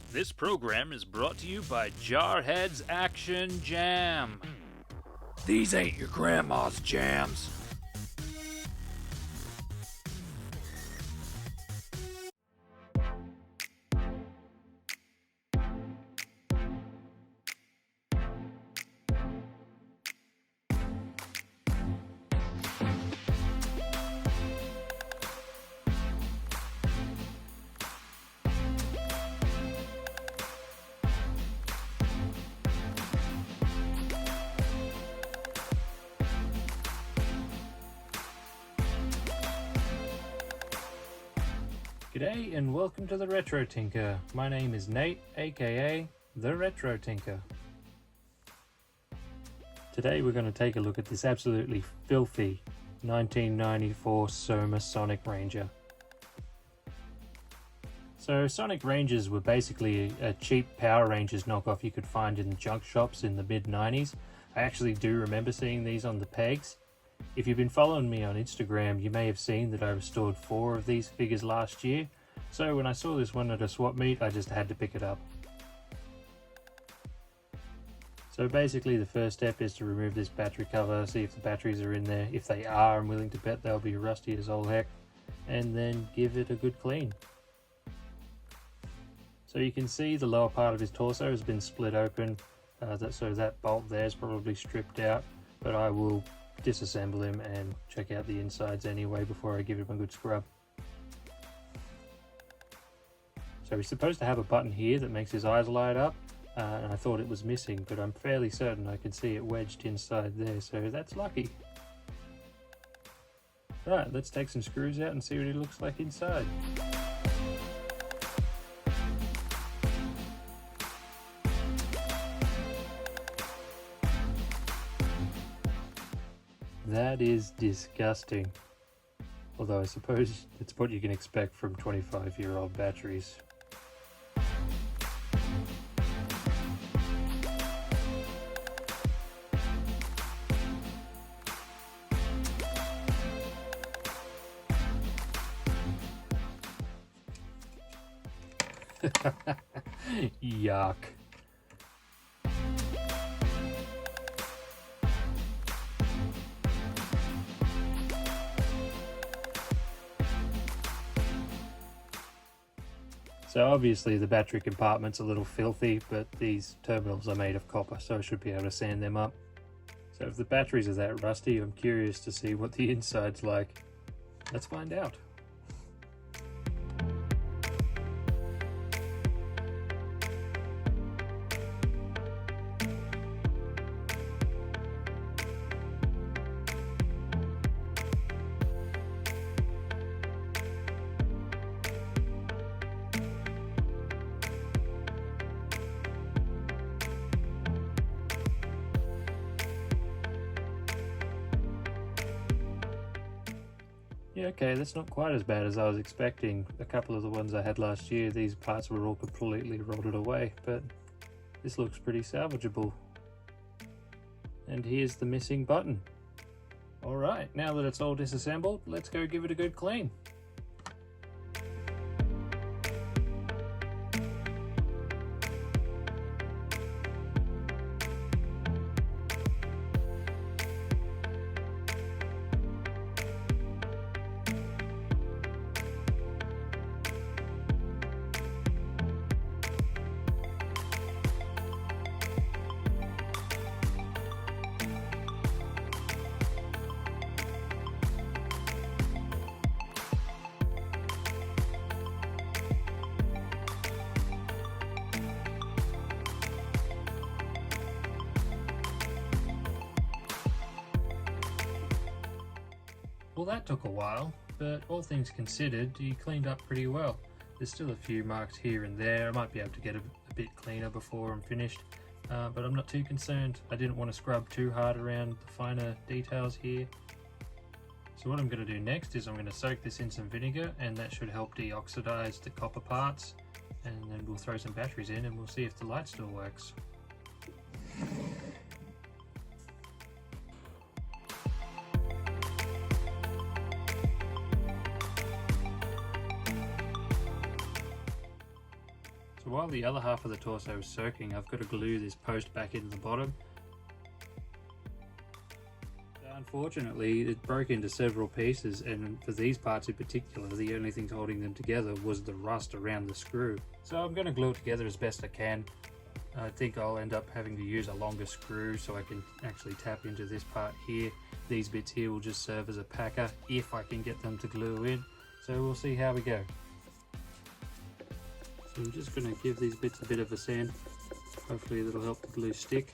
This program is brought to you by Jarhead's Action Jam. These ain't your grandma's jams. G'day and welcome to the Retro Tinker. My name is Nate, aka the Retro Tinker. Today we're going to take a look at this absolutely filthy 1994 Soma Sonic Ranger. So Sonic Rangers were basically a cheap Power Rangers knockoff you could find in the junk shops in the mid-90s. I actually do remember seeing these on the pegs. If you've been following me on Instagram, you may have seen that I restored 4 of these figures last year, so when I saw this one at a swap meet, I just had to pick it up. So basically the first step is to remove this battery cover, see if the batteries are in there. If they are, I'm willing to bet they'll be rusty as all heck, and then give it a good clean. So you can see the lower part of his torso has been split open, so that bolt there is probably stripped out, but I will disassemble him and check out the insides anyway before I give him a good scrub. So he's supposed to have a button here that makes his eyes light up, and I thought it was missing, but I'm fairly certain I can see it wedged inside there, so that's lucky. Right, let's take some screws out and see what he looks like inside. That is disgusting. Although I suppose it's what you can expect from 25-year-old batteries. Yuck. So obviously the battery compartment's a little filthy, but these terminals are made of copper, so I should be able to sand them up. So if the batteries are that rusty, I'm curious to see what the inside's like. Let's find out. Yeah, okay, that's not quite as bad as I was expecting. A couple of the ones I had last year, these parts were all completely rotted away, but this looks pretty salvageable. And here's the missing button. Alright, now that it's all disassembled, let's go give it a good clean. Well, that took a while, but all things considered, he cleaned up pretty well. There's still a few marks here and there. I might be able to get a bit cleaner before I'm finished, but I'm not too concerned. I didn't want to scrub too hard around the finer details here. So what I'm going to do next is I'm going to soak this in some vinegar, and that should help deoxidize the copper parts, and then we'll throw some batteries in and we'll see if the light still works. So while the other half of the torso is soaking, I've got to glue this post back into the bottom. Unfortunately, it broke into several pieces, and for these parts in particular, the only thing holding them together was the rust around the screw. So I'm going to glue it together as best I can. I think I'll end up having to use a longer screw so I can actually tap into this part here. These bits here will just serve as a packer if I can get them to glue in. So we'll see how we go. So I'm just going to give these bits a bit of a sand. Hopefully that'll help the glue stick.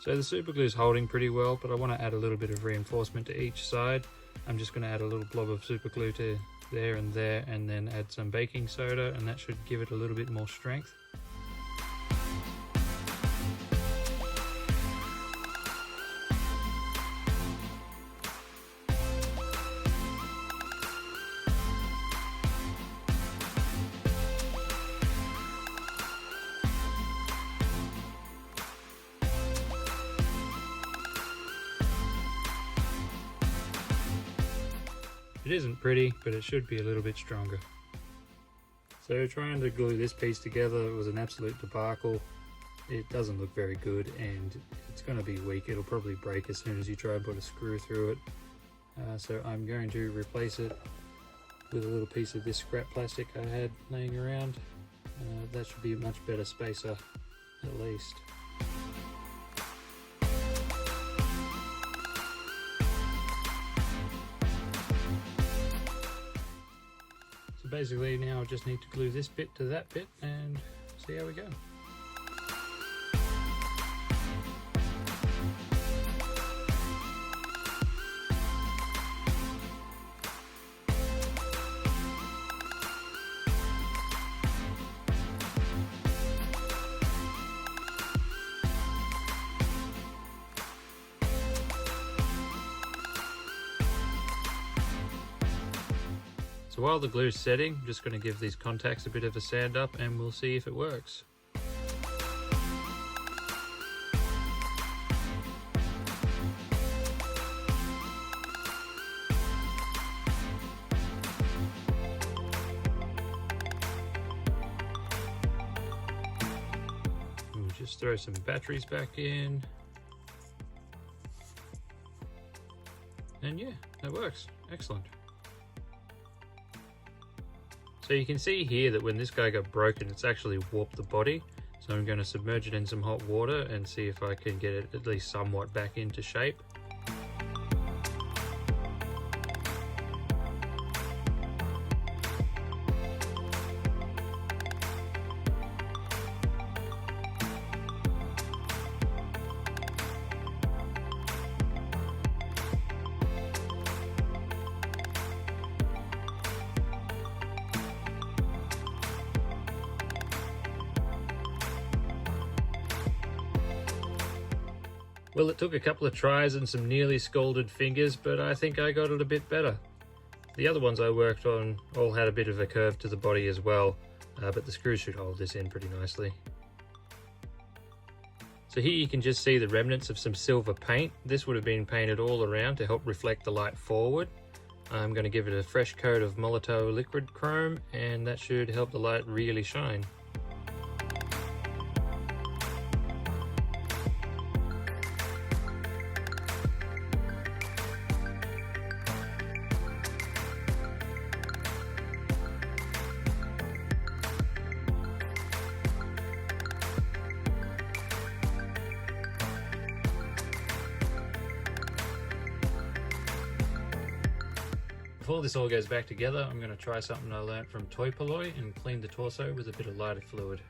So the super glue is holding pretty well, but I want to add a little bit of reinforcement to each side. I'm just going to add a little blob of super glue to there, and then add some baking soda, and that should give it a little bit more strength. It isn't pretty, but it should be a little bit stronger. So trying to glue this piece together was an absolute debacle. It doesn't look very good, and it's going to be weak. It'll probably break as soon as you try and put a screw through it. So I'm going to replace it with a little piece of this scrap plastic I had laying around. That should be a much better spacer, at least. Basically now I just need to glue this bit to that bit and see how we go. So while the glue's setting, I'm just going to give these contacts a bit of a sand up and we'll see if it works. We'll just throw some batteries back in. And yeah, that works. Excellent. So you can see here that when this guy got broken, it's actually warped the body. So I'm going to submerge it in some hot water and see if I can get it at least somewhat back into shape. Well, it took a couple of tries and some nearly scalded fingers, but I think I got it a bit better. The other ones I worked on all had a bit of a curve to the body as well, but the screws should hold this in pretty nicely. So here you can just see the remnants of some silver paint. This would have been painted all around to help reflect the light forward. I'm going to give it a fresh coat of Molotow liquid chrome, and that should help the light really shine. Before this all goes back together, I'm going to try something I learnt from Toy Polloi and clean the torso with a bit of lighter fluid.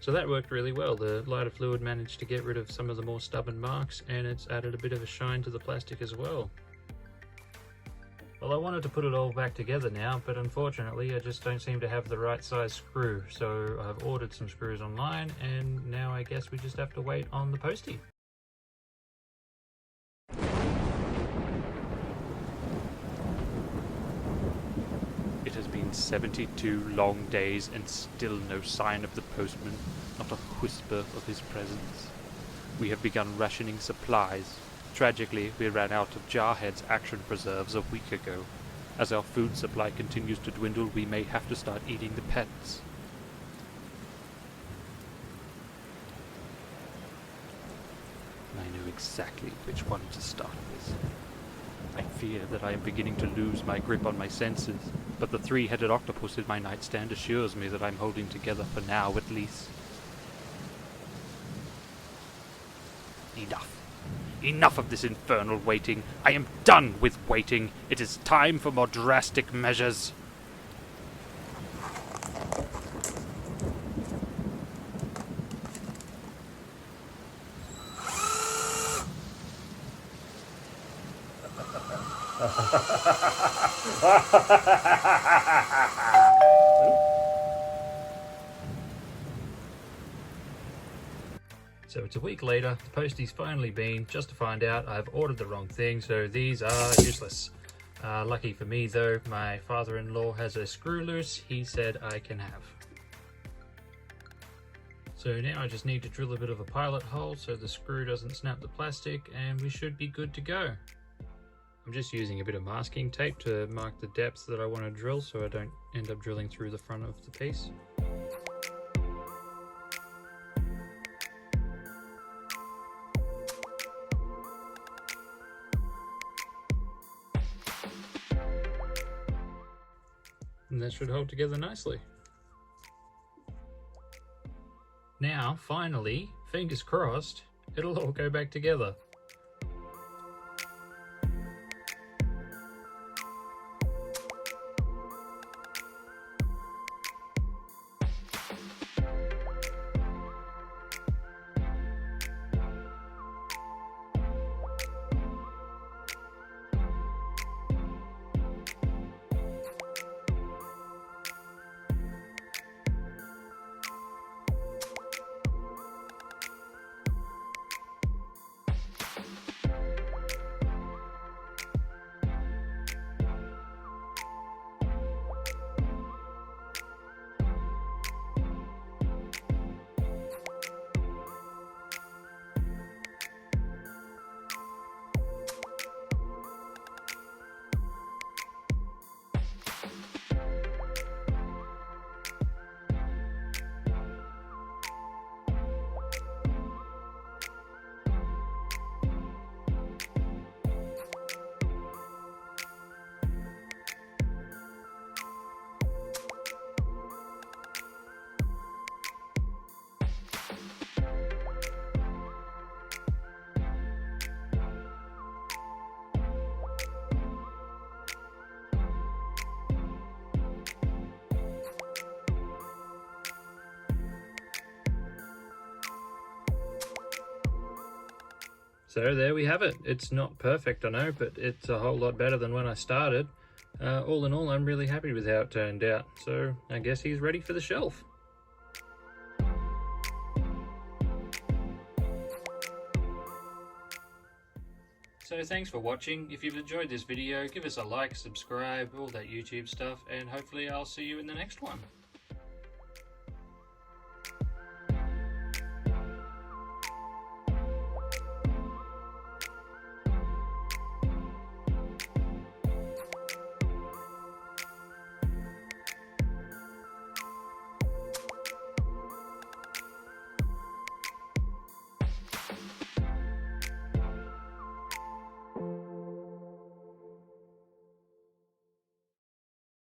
So that worked really well. The lighter fluid managed to get rid of some of the more stubborn marks, and it's added a bit of a shine to the plastic as well. Well, I wanted to put it all back together now, but unfortunately I just don't seem to have the right size screw. So I've ordered some screws online, and now I guess we just have to wait on the postie. It has been 72 long days and still no sign of the postman, not a whisper of his presence. We have begun rationing supplies. Tragically, we ran out of Jarhead's action preserves a week ago. As our food supply continues to dwindle, we may have to start eating the pets. I know exactly which one to start with. I fear that I am beginning to lose my grip on my senses, but the three-headed octopus in my nightstand assures me that I'm holding together for now at least. Enough. Enough of this infernal waiting. I am done with waiting. It is time for more drastic measures. So it's a week later, the postie's finally been, just to find out I've ordered the wrong thing, so these are useless. Lucky for me though, my father-in-law has a screw loose he said I can have. So now I just need to drill a bit of a pilot hole so the screw doesn't snap the plastic, and we should be good to go. I'm just using a bit of masking tape to mark the depth that I want to drill so I don't end up drilling through the front of the piece. And that should hold together nicely. Now, finally, fingers crossed, it'll all go back together. So there we have it. It's not perfect, I know, but it's a whole lot better than when I started. All in all, I'm really happy with how it turned out. So I guess he's ready for the shelf. So thanks for watching. If you've enjoyed this video, give us a like, subscribe, all that YouTube stuff, and hopefully I'll see you in the next one.